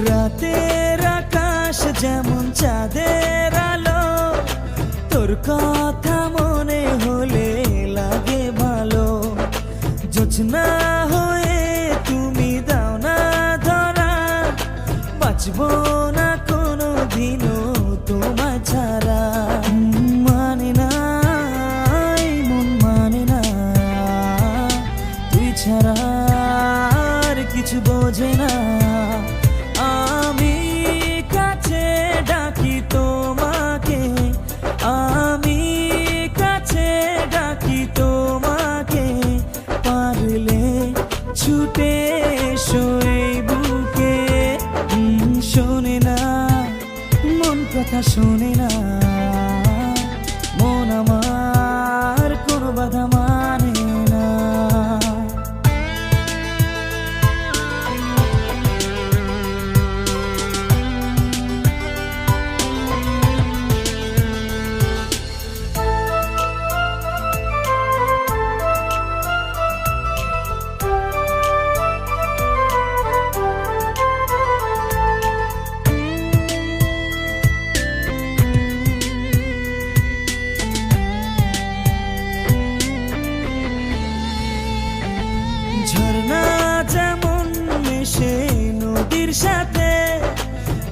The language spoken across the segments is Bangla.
রাতের আকাশ যেমন চাঁদের আলো, তোর কথা মনে হলে লাগে ভালো। জোছনা হয়ে তুমি দাও না ধরা, বাঁচবো না কোনো দিনও তোমায় ছাড়া। মানে না এই মন মানে না, তুই ছাড়া আর কিছু বোঝে না। আমি কাছে ডাকি তোমাকে, আমি কাছে ডাকি তোমাকে, পারলে ছুটে এসো এই বুকে। শোনে না মন কথা শোনে না, মন আমার কোনো বাধা মানে না। ঝর্ণা যেমন মেশে নদীর সাথে,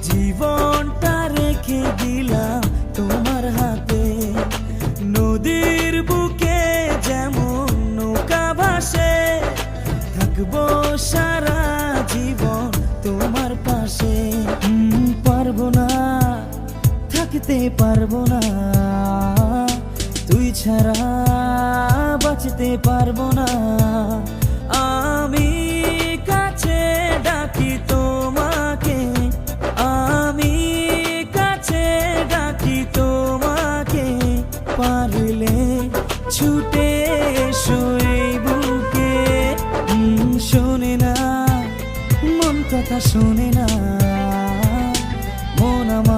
জীবনটা রেখে দিলাম তোমার হাতে। নদীর বুকে যেমন নৌকা ভাসে, থাকবো সারা জীবন তোমার পাশে। পারবো না থাকতে পারবো না, তুই ছাড়া বাঁচতে পারবো না। আমি কাছে ডাকি তোমাকে, আমি কাছে ডাকি তোমাকে, পারলে ছুটে এসো এই বুকে। শোনে না মন কথা শোনে না, মন আমার